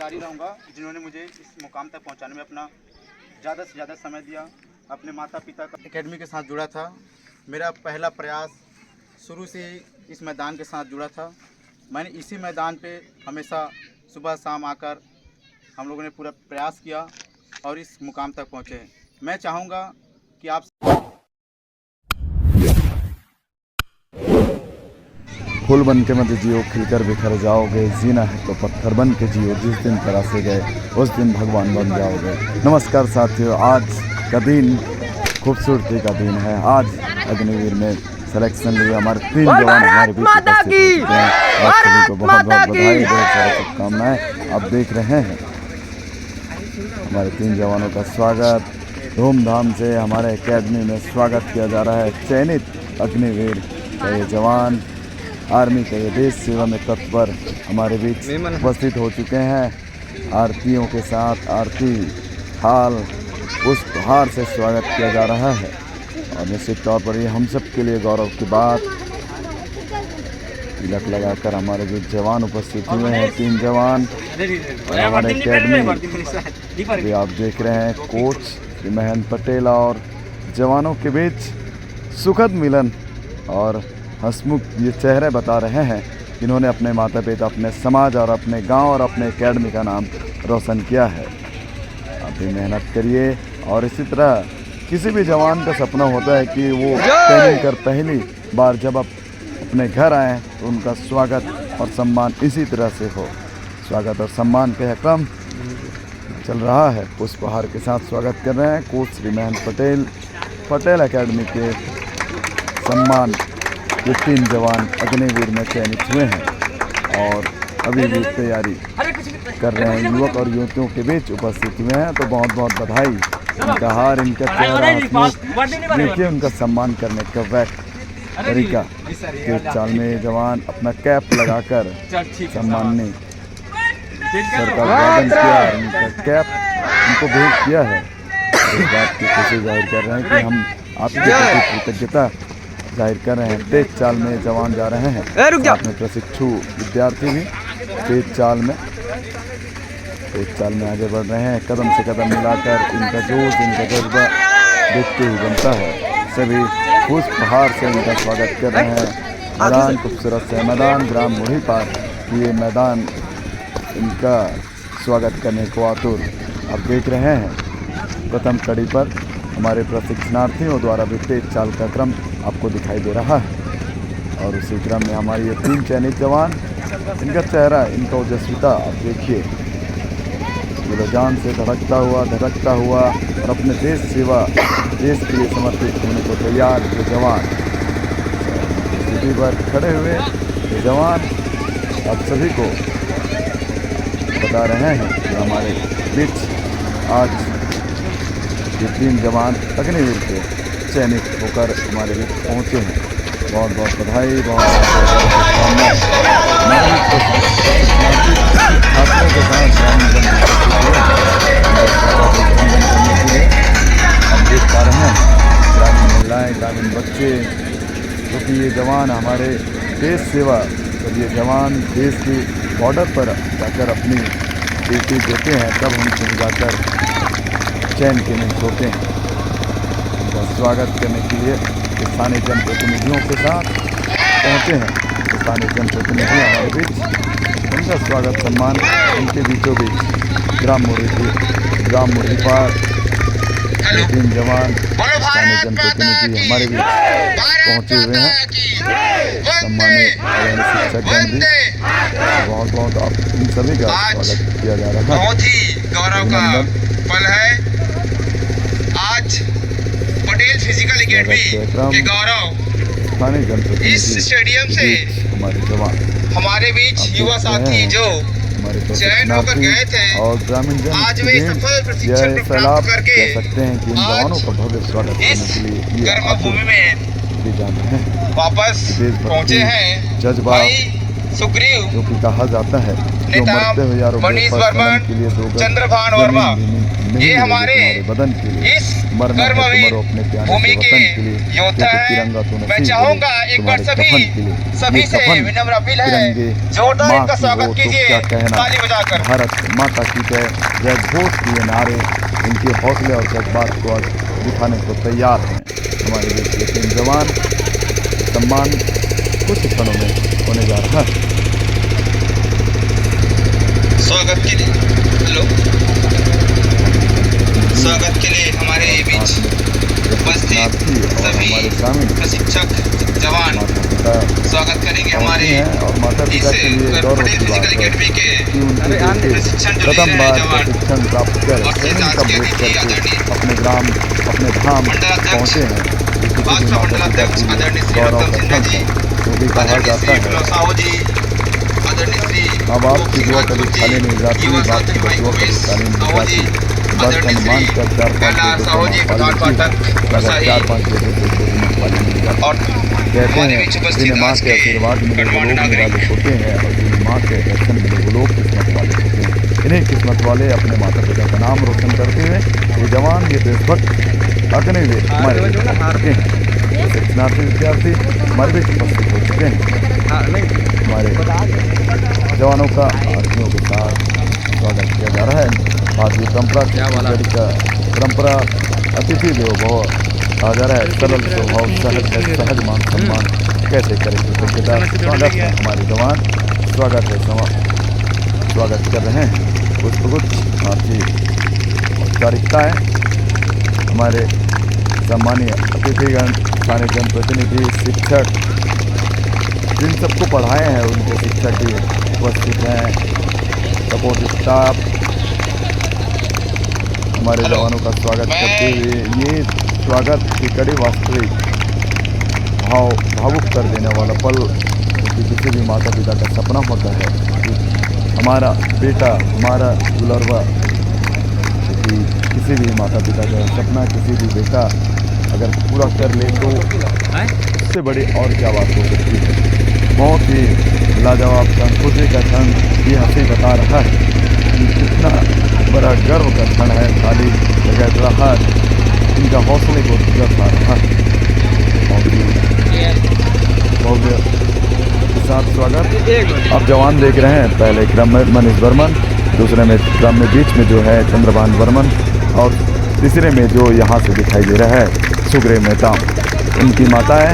आभारी रहूँगा जिन्होंने मुझे इस मुकाम तक पहुँचाने में अपना ज़्यादा से ज़्यादा समय दिया। अपने माता पिता का एकेडमी के साथ जुड़ा था। मेरा पहला प्रयास शुरू से ही इस मैदान के साथ जुड़ा था। मैंने इसी मैदान पे हमेशा सुबह शाम आकर हम लोगों ने पूरा प्रयास किया और इस मुकाम तक पहुँचे। मैं चाहूँगा कि आप फूल बन के मत जियो, खिलकर बिखर जाओगे। जीना है तो पत्थर बन के जियो, जिस दिन तरासे गए उस दिन भगवान बन जाओगे। नमस्कार साथियों, आज का दिन खूबसूरती का दिन है। आज अग्निवीर में सिलेक्शन लिए हमारे 3 जवान हमारे बीच उपस्थित हैं। आप सभी को बहुत बहुत बधाई, बहुत सारी शुभकामनाएं। आप देख रहे हैं हमारे 3 जवानों का स्वागत धूमधाम से हमारे एकेडमी में स्वागत किया जा रहा है। चयनित अग्निवीर का ये जवान, आर्मी के ये देश सेवा में तत्पर हमारे बीच उपस्थित हो चुके हैं। आरतियों के साथ आरती हाल पुष्पहार से स्वागत किया जा रहा है और निश्चित तौर पर ये हम सब के लिए गौरव की बात। तिलक लगाकर हमारे बीच जवान उपस्थित हुए हैं, 3 जवान और हमारे एकेडमी भी आप देख रहे हैं। कोच महेंद्र पटेल और जवानों के बीच सुखद मिलन और हंसमुख ये चेहरे बता रहे हैं जिन्होंने अपने माता पिता, अपने समाज और अपने गांव और अपने एकेडमी का नाम रोशन किया है। आप भी मेहनत करिए और इसी तरह किसी भी जवान का सपना होता है कि वो ट्रेनिंग कर पहली बार जब आप अपने घर आएँ तो उनका स्वागत और सम्मान इसी तरह से हो। स्वागत और सम्मान का यह क्रम चल रहा है। पुष्पहार के साथ स्वागत कर रहे हैं कोच श्री महेंद्र पटेल एकेडमी के सम्मान ये 3 जवान अग्निवीर में चयनित हुए हैं और अभी भी तैयारी कर रहे हैं। युवक और युवतियों के बीच उपस्थित हुए हैं, तो बहुत बहुत बधाई। इनका हार, इनका चेहरा देखिए, उनका सम्मान करने का तरीका। तेज चाल में जवान अपना कैप लगाकर सम्माननीय सर का अभिवादन किया और उनका कैप उनको भेंट किया है। इस बात की खुशी जाहिर कर रहे हैं कि हम आपके प्रति कृतज्ञता जाहिर कर रहे हैं। तेज चाल में जवान जा रहे हैं, साथ में प्रशिक्षु विद्यार्थी भी तेज चाल में आगे बढ़ रहे हैं। कदम से कदम मिलाकर इनका जोश, इनका जज्बा देखते ही बनता है। सभी पुष्पहार से इनका स्वागत कर रहे हैं। मैदान खूबसूरत से मैदान ग्राम मुढ़ी पार ये मैदान इनका स्वागत करने को आतुर आप देख रहे हैं। प्रथम कड़ी पर हमारे प्रशिक्षणार्थियों द्वारा भी तेज चाल का क्रम आपको दिखाई दे रहा है और उसी क्रम में हमारे ये 3 चयनित जवान, इनका चेहरा, इनका ओजस्विता आप देखिए। दिलजान से धड़कता हुआ और अपने देश सेवा, देश के लिए समर्पित होने को तैयार ये जवान स्थिति पर खड़े हुए ये जवान आप सभी को बता रहे हैं कि हमारे बीच आज ये 3 जवान अग्निवीर के चयनित होकर हमारे बीच पहुँचे हैं। बहुत बहुत बधाई, बहुत शुभकामनाएं। छात्रों के साथ हम देख पा रहे हैं ग्रामीण महिलाएं, ग्रामीण बच्चे, क्योंकि ये जवान हमारे देश सेवा, जब ये जवान देश की बॉर्डर पर जाकर अपनी ड्यूटी देते हैं तब हम सुन जाकर चैन के नींद सोते हैं। उनका स्वागत करने के लिए स्थानीय जनप्रतिनिधियों के साथ पहुँचे हैं। स्थानीय जनप्रतिनिधि हमारे बीच, उनका स्वागत सम्मान उनके बीचों बीच ग्राम मुढ़ी पार 3 जवान स्थानीय जनप्रतिनिधि हमारे बीच पहुँचे हुए हैं। सम्मानित शिक्षकगण भी बहुत बहुत आप इन सभी का स्वागत किया जा रहा है। बहुत ही गौरव का पल है। आज पटेल फिजिकल एकेडमी के गौरव इस स्टेडियम से हमारे जवान, हमारे बीच युवा साथी जो चयन होकर गए थे और ग्रामीण जन आज वे सफल प्रशिक्षण प्राप्त करके सकते हैं कि इन जवानों का भव्य स्वागत करने के लिए कर्मभूमि में जानते हैं वापस पहुंचे हैं। जज्बा सुग्रीव जो कि कहा जाता है नेताम मनीष वर्मन, चंद्रभान वर्मा, ये हमारे इस कर्मवीर भूमि के योद्धा हैं। मैं चाहूंगा एक बार सभी से विनम्र अपील है, जोरदार इनका स्वागत कीजिए ताली बजाकर। भारत माता की जय, जय घोष किए नारे इनके हौसले और जज्बात को आज दिखाने को तैयार हैं। हमारे देश के 3 जवान सम्मान कुछ क्षणों में होने जा रहा है। स्वागत के लिए स्वागत के लिए हमारे बीच उपस्थित सभी प्रशिक्षक जवान स्वागत करेंगे हमारे इस पटेल फिजिकल एकेडमी के प्रशिक्षण जो ले रहे हैं जवान और शेष आज के अतिथि आदरणीय अपने ग्राम अपने धाम पहुँचे हैं। भाजपा मंडलाध्यक्ष आदरणीय श्री उत्तम सिन्हा जी, आदरणीय श्री साहू जी, आदरणीय श्री अब आपकी दुआ कभी खाली नहीं जाती, युवा साथी भाई उमेश साहू जी, आदरणीय श्री कैलाश साहू जी, प्रधान पाठक बरसाही और हमारे बीच उपस्थित आज के गणमान्य नागरिक होते हैं और जिन्हें माँ के दर्शन मिले वो लोग किस्मत वाले होते हैं। इन्हीं किस्मत वाले अपने माता पिता का नाम रोशन करते हुए ये जवान ये देशभक्त अग्निवीर हमारे हैं। शिक्षणार्थी विद्यार्थी हमारे बीच उपस्थित हो चुके हैं। हमारे जवानों का आरतियों के साथ स्वागत किया जा रहा है। भारतीय परंपरा अतिथि देवो भव कहा जा रहा है। सरल स्वभाव सहज मान सम्मान कैसे करें कृतज्ञता। स्वागत है हमारे जवान, स्वागत है स्वागत कर रहे हैं। पुष्पगुच्छ आपकी औपचारिकताएँ हमारे सम्मानीय अतिथिगण, स्थानीय जनप्रतिनिधि, शिक्षक जिन सबको पढ़ाए हैं उनके शिक्षक भी उपस्थित हैं, सपोर्ट स्टाफ हमारे जवानों का स्वागत करते हुए ये स्वागत की कड़ी वास्तविक भावुक कर देने वाला पल, क्योंकि किसी भी माता पिता का सपना होता है कि हमारा बेटा हमारा दुलरवा, क्योंकि किसी भी माता पिता का सपना किसी भी बेटा अगर पूरा कर ले तो उससे बड़ी और क्या बात हो सकती है। बहुत ही लाजवाब क्षण, खुशी का क्षण ये हंसी बता रहा है कि कितना बड़ा गर्व का क्षण है। खाली जगह रहा इनका हौसले को दिखा रहा है। भव्य के साथ स्वागत। अब जवान देख रहे हैं, पहले क्रम में मनीष वर्मन, दूसरे में क्रम में बीच में जो है चंद्रभान वर्मन और तीसरे में जो यहाँ से दिखाई दे रहा है सुग्रीव नेताम। उनकी माताएं,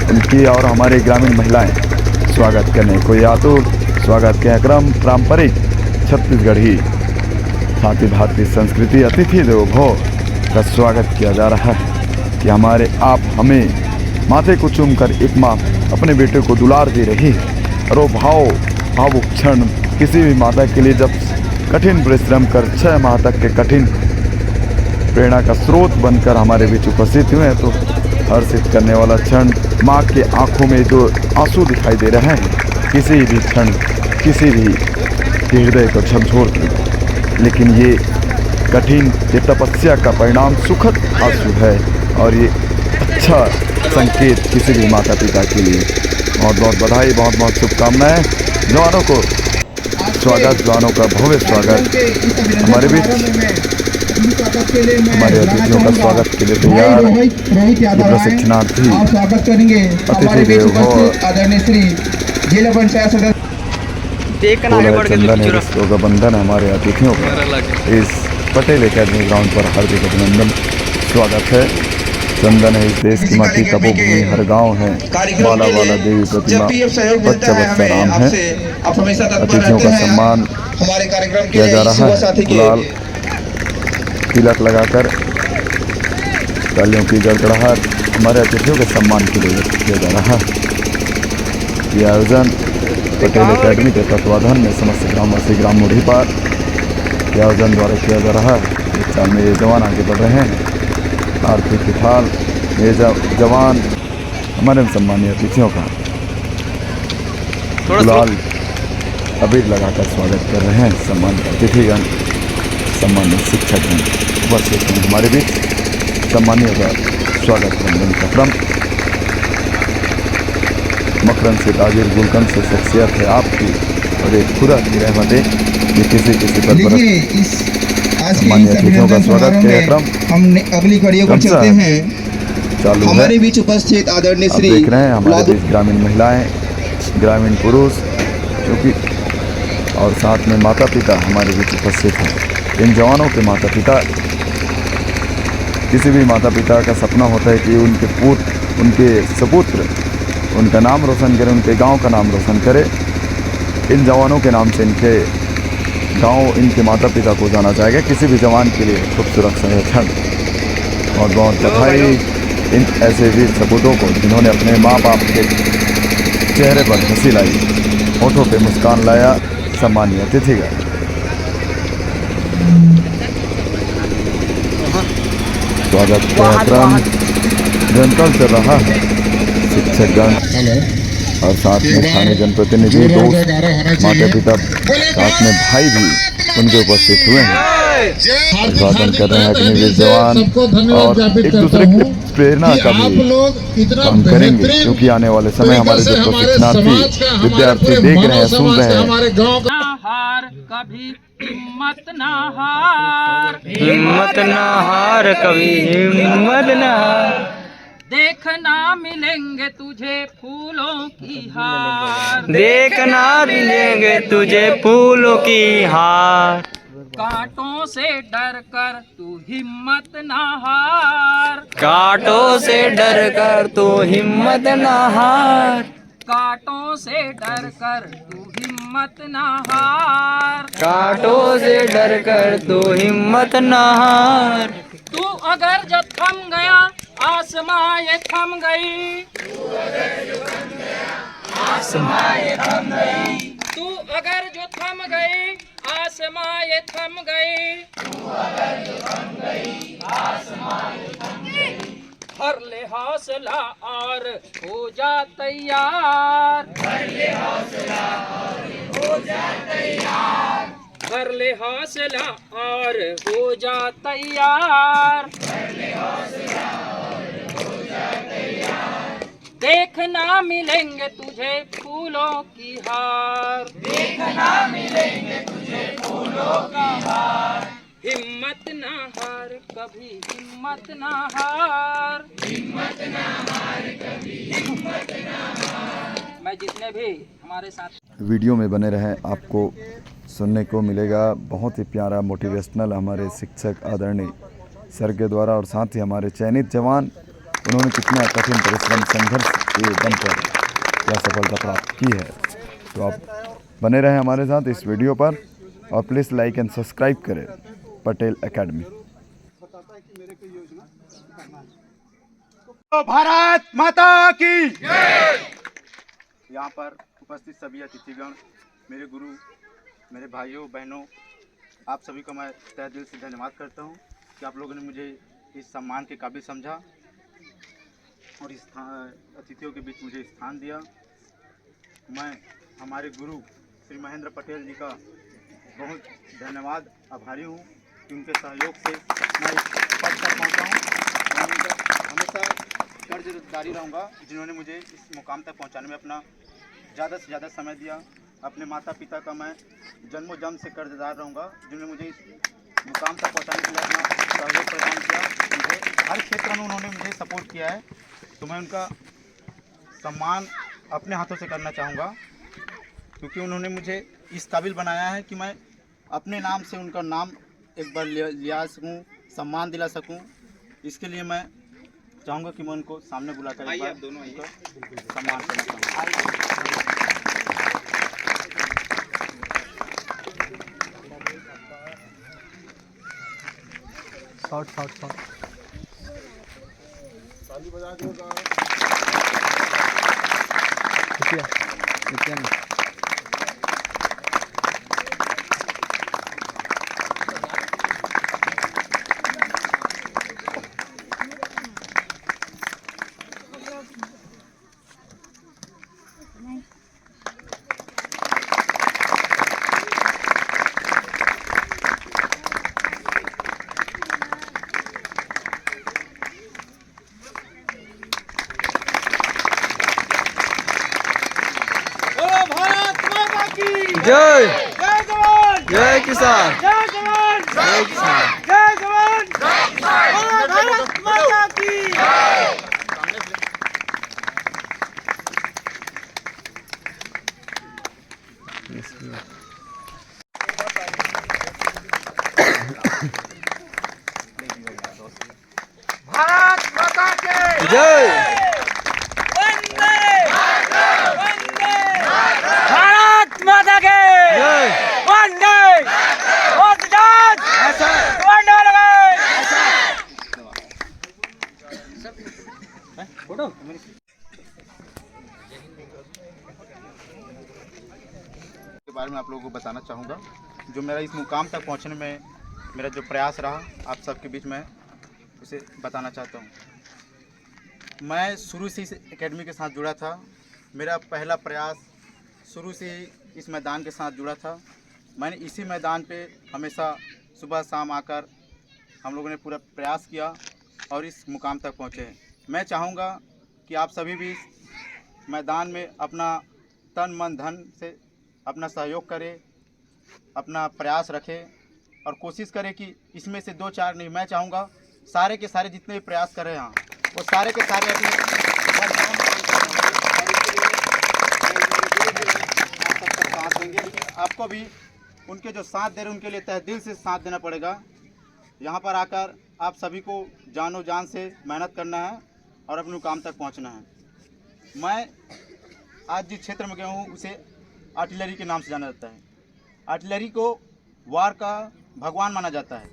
उनकी और हमारी ग्रामीण महिलाएं स्वागत करने को आतुर। स्वागत के क्रम पारंपरिक छत्तीसगढ़ी साथ ही भारतीय संस्कृति अतिथि देवो भव का स्वागत किया जा रहा है कि हमारे आप हमें माथे को चूमकर एक माँ अपने बेटे को दुलार दे रही है। और वो भावुक क्षण किसी भी माता के लिए जब कठिन परिश्रम कर 6 माह तक के कठिन प्रेरणा का स्रोत बनकर हमारे बीच उपस्थित हुए हैं, तो हर्षित करने वाला क्षण, माँ के आंखों में जो आंसू दिखाई दे रहे हैं, किसी भी क्षण किसी भी हृदय को झकझोर देगा। लेकिन ये कठिन ये तपस्या का परिणाम सुखद आंसू है और ये अच्छा संकेत किसी भी माता पिता के लिए। बहुत बहुत बधाई, बहुत बहुत शुभकामनाएं जवानों को। स्वागत, जवानों का भव्य स्वागत हमारे बीच। हमारे अतिथियों का स्वागत के लिए तैयार प्रशिक्षणार्थी अतिथि देवो भव आदरणीय श्री जिला पंचायत सदस्य चंदन का बंधन हमारे अतिथियों का इस पटेल एकेडमी ग्राउंड पर हार्दिक अभिनंदन स्वागत है। चंदन है इस देश की माटी, तपोभूमि हर गांव है, बाला बाला देवी प्रतिमा, बच्चा बच्चा राम है। अतिथियों का सम्मान किया जा रहा है। गुलाल तिलक लगाकर तालियों की गड़गड़ाहट हमारे अतिथियों के सम्मान के लिए किया जा रहा है। ये आयोजन पटेल एकेडमी के तत्वाधान में समस्त ग्रामवासी ग्राम मुढ़ी पार के आयोजन द्वारा किया जा रहा है। इस साल में ये जवान आगे बढ़ रहे हैं। आर्थिक किफाल ये जवान हमारे सम्मानीय अतिथियों का गुलाल अबीर लगाकर स्वागत कर रहे हैं। सम्मानित अतिथिगण, सम्मानित शिक्षकगण उपस्थित हैं हमारे बीच। सम्मानीय का स्वागत वंदन का क्रम मकरंद से ताजिर गुलकंद से शख्सियत है आपकी और एक खुदा की रहमतें ये किसी पर देखिए इस आज के माननीय इस अतिथियों का अभिनंदन स्वागत समारोह के में क्रम हम अगली कड़ियों पर चलते क्रमशः हैं। चालू है। हमारे बीच उपस्थित आदरणीय आप श्री देख रहे हैं हमारे लादू बीच ग्रामीण महिलाएं, ग्रामीण पुरुष क्योंकि और साथ में माता पिता हमारे बीच उपस्थित हैं। इन जवानों के माता पिता, किसी भी माता पिता का सपना होता है कि उनके सपुत्र उनका नाम रोशन करे, उनके गांव का नाम रोशन करे। इन जवानों के नाम से इनके गांव, इनके माता पिता को जाना जाएगा। किसी भी जवान के लिए खूबसूरत सा क्षण। और बहुत बधाई इन ऐसे वीर सपूतों को जिन्होंने अपने माँ बाप के चेहरे पर हंसी लाई, होठों पे मुस्कान लाया। सम्मानीय अतिथिगण, स्वागत कार्यक्रम निरंतर चल रहा है। शिक्षकगण और साथ में स्थानीय जनप्रतिनिधि, दोस्त, माता पिता, साथ में भाई भी उनके उपस्थित हुए हैं। अभिवादन कर रहे हैं अग्निवीर जवान और एक दूसरे की प्रेरणा का भी काम करेंगे क्योंकि आने वाले समय हमारे जो प्रशिक्षणार्थी विद्यार्थी देख रहे हैं, सुन रहे हैं। हार कभी हिम्मत ना हार, हिम्मत ना हार कभी हिम्मत ना हार, देखना मिलेंगे तुझे फूलों की हार, देखना मिलेंगे तुझे फूलों की हार, कांटों से डर कर तू हिम्मत ना हार, कांटों से डर कर तू हिम्मत ना हार, कांटों से डर कर तू हिम्मत ना हार, कांटों से डर कर तू हिम्मत ना हार, तू अगर जो थम गया आसमां ये थम गई, आसमां थम गई, तू अगर जो थम गई आसमां ये थम गई, भर ले हौसला और हो जा तैयार, भर ले हौसला और हो जा तैयार, भर ले हौसला और हो जा तैयार, भर ले हौसला और हो जा तैयार, देखना मिलेंगे तुझे फूलों की हार, देखना मिलेंगे तुझे फूलों की हार, हिम्मत ना हार कभी हिम्मत ना हार, हिम्मत ना हार कभी हिम्मत ना हार। मैं जितने भी हमारे साथ वीडियो में बने रहें, आपको सुनने को मिलेगा बहुत ही प्यारा मोटिवेशनल हमारे शिक्षक आदरणीय सर के द्वारा और साथ ही हमारे चयनित जवान, उन्होंने कितना कठिन परिश्रम संघर्ष के दम पर क्या सफलता प्राप्त की है। तो आप बने रहें हमारे साथ इस वीडियो पर और प्लीज़ लाइक एंड सब्सक्राइब करें पटेल एकेडमी। तो भारत माता की यहाँ पर उपस्थित सभी अतिथिगण, मेरे गुरु, मेरे भाइयों बहनों, आप सभी को मैं तहे दिल से धन्यवाद करता हूँ कि आप लोगों ने मुझे इस सम्मान के काबिल समझा और इस अतिथियों के बीच मुझे स्थान दिया। मैं हमारे गुरु श्री महेंद्र पटेल जी का बहुत धन्यवाद आभारी हूँ कि उनके सहयोग से मैं इस पद तक पहुँचा हूँ। मैं उनका हमेशा कर्जदारी रहूँगा जिन्होंने मुझे इस मुकाम तक पहुँचाने में अपना ज़्यादा से ज़्यादा समय दिया। अपने माता पिता का मैं जन्मों जन्म से कर्जदार रहूँगा जिन्होंने मुझे इस मुकाम तक पहुँचाने के लिए अपना सहयोग प्रदान किया। मुझे हर क्षेत्र में उन्होंने मुझे सपोर्ट किया है, तो मैं उनका सम्मान अपने हाथों से करना चाहूँगा क्योंकि उन्होंने मुझे इस काबिल बनाया है कि मैं अपने नाम से उनका नाम एक बार लिया सकूं, सम्मान दिला सकूं। इसके लिए मैं चाहूँगा कि मैं उनको सामने बुलाकर एक बार दोनों सम्मान करना चाहूँगा। भारत जय जय जवान जय किसान जय जवान जय किसान जय जवान बोलो भारत माता की भारत माता के जय वंदे वंदे भारत माता के जय वंदे वंदे फोटो के बारे में आप लोगों को बताना चाहूँगा। जो मेरा इस मुकाम तक पहुँचने में मेरा जो प्रयास रहा आप सबके बीच में उसे बताना चाहता हूँ। मैं शुरू से इस एकेडमी के साथ जुड़ा था। मेरा पहला प्रयास शुरू से ही इस मैदान के साथ जुड़ा था। मैंने इसी मैदान पे हमेशा सुबह शाम आकर हम लोगों ने पूरा प्रयास किया और इस मुकाम तक पहुँचे। मैं चाहूँगा कि आप सभी भी इस मैदान में अपना तन मन धन से अपना सहयोग करें, अपना प्रयास रखें और कोशिश करें कि इसमें से 2-4 नहीं, मैं चाहूँगा सारे के सारे जितने भी प्रयास कर रहे हैं वो सारे के सारे अपने साथ देंगे। लेकिन आपको भी उनके जो साथ दे रहे हैं उनके लिए तहे दिल से साथ देना पड़ेगा। यहाँ पर आकर आप सभी को जानो जान से मेहनत करना है और अपने मुकाम तक पहुँचना है। मैं आज जिस क्षेत्र में गया हूँ उसे आर्टिलरी के नाम से जाना जाता है। आर्टिलरी को वार का भगवान माना जाता है।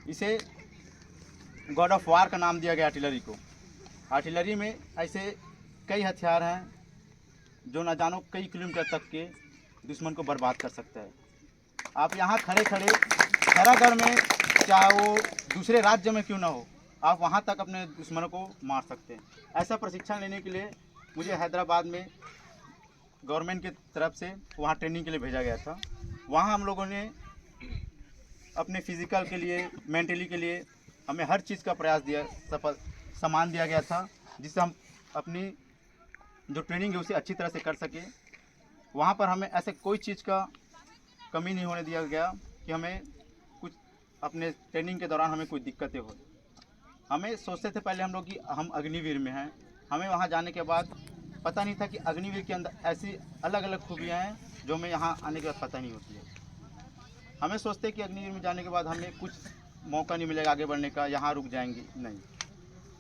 इसे गॉड ऑफ वार का नाम दिया गया आर्टिलरी को। आर्टिलरी में ऐसे कई हथियार हैं जो न जानो कई किलोमीटर तक के दुश्मन को बर्बाद कर सकता है। आप यहाँ खड़े खड़े खैरागढ़ में, चाहे वो दूसरे राज्य में क्यों ना हो, आप वहाँ तक अपने दुश्मनों को मार सकते हैं। ऐसा प्रशिक्षण लेने के लिए मुझे हैदराबाद में गवर्नमेंट की तरफ से वहाँ ट्रेनिंग के लिए भेजा गया था। वहाँ हम लोगों ने अपने फिज़िकल के लिए, मेंटली के लिए हमें हर चीज़ का प्रयास दिया, सामान दिया गया था जिससे हम अपनी जो ट्रेनिंग है उसे अच्छी तरह से कर सके। वहाँ पर हमें ऐसे कोई चीज़ का कमी नहीं होने दिया गया कि हमें कुछ अपने ट्रेनिंग के दौरान हमें कोई दिक्कतें हो। हमें सोचते थे पहले हम लोग कि हम अग्निवीर में हैं। हमें वहाँ जाने के बाद पता नहीं था कि अग्निवीर के अंदर ऐसी अलग अलग खूबियाँ हैं जो हमें यहाँ आने के बाद पता नहीं होती है। हमें सोचते कि अग्निवीर में जाने के बाद हमें कुछ मौका नहीं मिलेगा आगे बढ़ने का, यहाँ रुक जाएंगे। नहीं,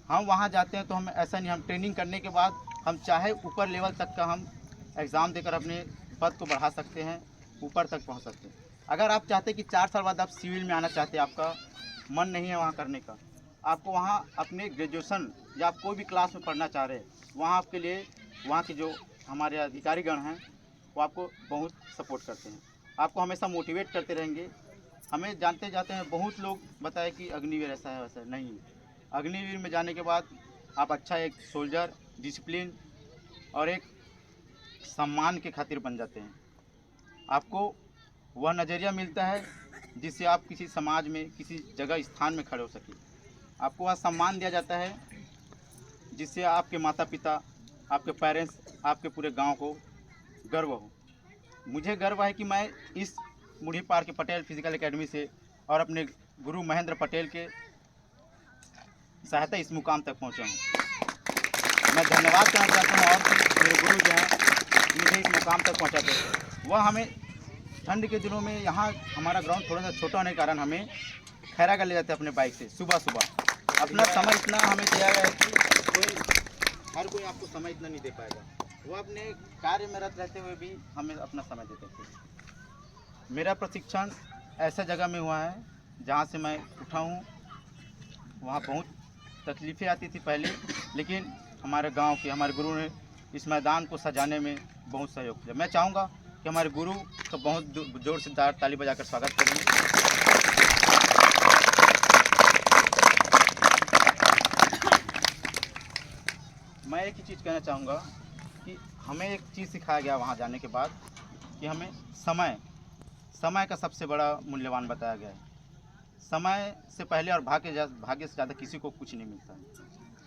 हम वहाँ जाते हैं तो हमें ऐसा नहीं, हम ट्रेनिंग करने के बाद हम चाहे ऊपर लेवल तक का हम एग्ज़ाम देकर अपने पद को बढ़ा सकते हैं, ऊपर तक पहुँच सकते हैं। अगर आप चाहते कि 4 साल बाद आप सिविल में आना चाहते हैं, आपका मन नहीं है वहाँ करने का, आपको वहाँ अपने ग्रेजुएशन या आप कोई भी क्लास में पढ़ना चाह रहे हैं, वहाँ आपके लिए वहाँ के जो हमारे अधिकारीगण हैं वो आपको बहुत सपोर्ट करते हैं, आपको हमेशा मोटिवेट करते रहेंगे। हमें जानते जाते हैं बहुत लोग बताए कि अग्निवीर ऐसा है वैसा है, नहीं। अग्निवीर में जाने के बाद आप अच्छा एक सोल्जर, डिसिप्लिन और एक सम्मान के खातिर बन जाते हैं। आपको वह नज़रिया मिलता है जिससे आप किसी समाज में, किसी जगह स्थान में खड़े हो सके। आपको वह सम्मान दिया जाता है जिससे आपके माता पिता, आपके पेरेंट्स, आपके पूरे गांव को गर्व हो। मुझे गर्व है कि मैं इस मुढ़ी पार के पटेल फिजिकल एकेडमी से और अपने गुरु महेंद्र पटेल के सहायता इस मुकाम तक पहुंचा हूं। मैं धन्यवाद करना चाहता हूं और मेरे गुरु जो हैं मुझे इस मुकाम तक पहुंचाते हैं। वह हमें ठंड के दिनों में, यहाँ हमारा ग्राउंड थोड़ा सा छोटा होने के कारण हमें खैरागढ़ ले जाते हैं अपने बाइक से सुबह सुबह। अपना समय इतना हमें दिया गया है कि हर कोई आपको समय इतना नहीं दे पाएगा। वो अपने कार्य में रत रहते हुए भी हमें अपना समय देते थे। मेरा प्रशिक्षण ऐसा जगह में हुआ है जहाँ से मैं उठा हूँ। वहाँ बहुत तकलीफ़ें आती थी पहले, लेकिन हमारे गांव के हमारे गुरु ने इस मैदान को सजाने में बहुत सहयोग किया। मैं चाहूँगा कि हमारे गुरु का बहुत जोर से ताली बजाकर स्वागत करेंगे। मैं एक ही चीज़ कहना चाहूँगा कि हमें एक चीज़ सिखाया गया वहाँ जाने के बाद कि हमें समय का सबसे बड़ा मूल्यवान बताया गया है। समय से पहले और भाग्य से ज़्यादा किसी को कुछ नहीं मिलता है।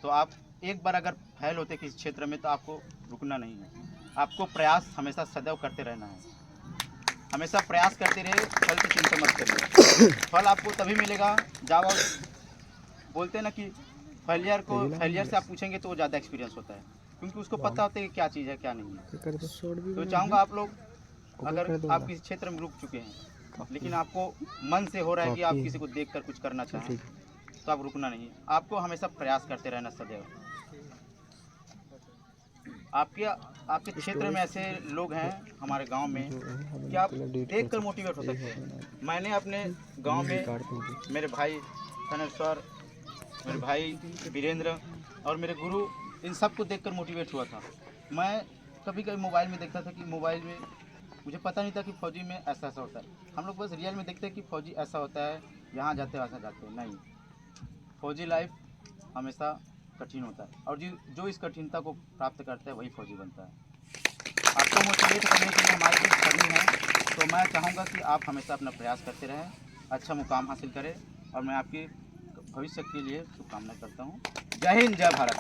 तो आप एक बार अगर फैल होते किसी क्षेत्र में तो आपको रुकना नहीं है, आपको प्रयास हमेशा सदैव करते रहना है। हमेशा प्रयास करते रहे, फल की चिंता मत करिए। फल आपको तभी मिलेगा जब आप बोलते हैं ना कि फेलियर से आप पूछेंगे तो वो ज़्यादा एक्सपीरियंस होता है, क्योंकि उसको पता होता है कि क्या चीज़ है क्या नहीं है। तो चाहूँगा आप लोग, अगर आप किसी क्षेत्र में रुक चुके हैं लेकिन आपको मन से हो रहा है कि आप किसी को देखकर कुछ करना चाहें, तो आप रुकना नहीं, आपको हमेशा प्रयास करते रहना सदैव। आपके क्षेत्र में ऐसे लोग हैं हमारे गांव में कि आप देखकर मोटिवेट हो सकते हैं। मैंने अपने गांव में मेरे भाई धनेश्वर, मेरे भाई वीरेंद्र और मेरे गुरु, इन सब को देखकर मोटिवेट हुआ था। मैं कभी कभी मोबाइल में देखता था कि मोबाइल में मुझे पता नहीं था कि फौजी में ऐसा ऐसा होता है। हम लोग बस रियल में देखते हैं कि फौजी ऐसा होता है, यहाँ जाते हैं वैसा जाते हैं, नहीं। फौजी लाइफ हमेशा कठिन होता है और जो इस कठिनता को प्राप्त करता है वही फौजी बनता है। आपको मोटिवेट करने के लिए हमारी चीज़ करनी है, तो मैं चाहूँगा कि आप हमेशा अपना प्रयास करते रहें, अच्छा मुकाम हासिल करें, और मैं आपके भविष्य के लिए शुभकामनाएं करता हूँ। जय हिंद, जय भारत।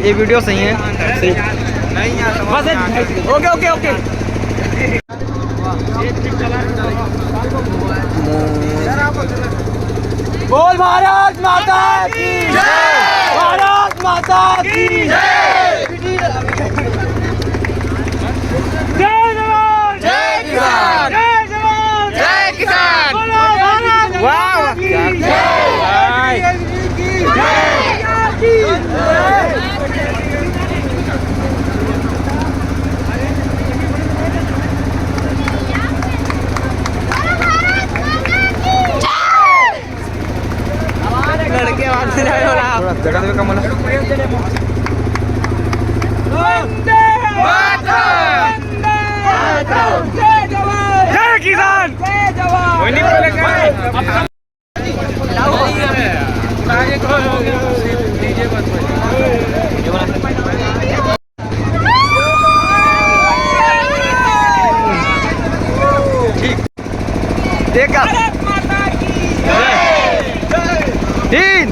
ये वीडियो सही है, सही बस ओके ओके ओके। बोल भारत माता की जय, भारत माता की जय, जय जवान जय किसान, जय जवान जय किसान, बोलो भारत वाह की लड़के आवाज से जाए वाला थोड़ा जगह देवे कम ना। वंदे मातरम, जय जवान जय किसान, जय जवान। कोई नहीं बोले क्या आगे को डीजे बस ठीक देखा। भारत माता की जय। 3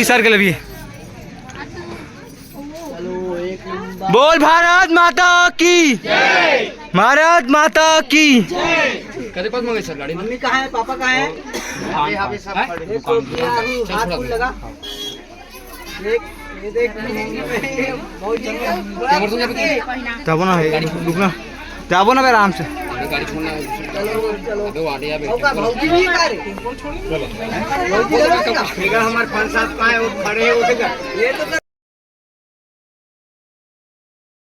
सर्कल भी बोल भारत माता की, भारत माता की। कदे पास मंगे सर गाड़ी मम्मी कहाँ है, पापा कहाँ है? हाथ फूल लगा देख, ये देख बहुत जाबो ना है, रुकना जाबो ना आराम से। गाड़ी छोड़ना है। चलो अबे वाड़े या होगा, भौजी भी है रे। भौजी हमारे 5-7 कहाँ है, वो खड़े हैं, वो देखा ये तो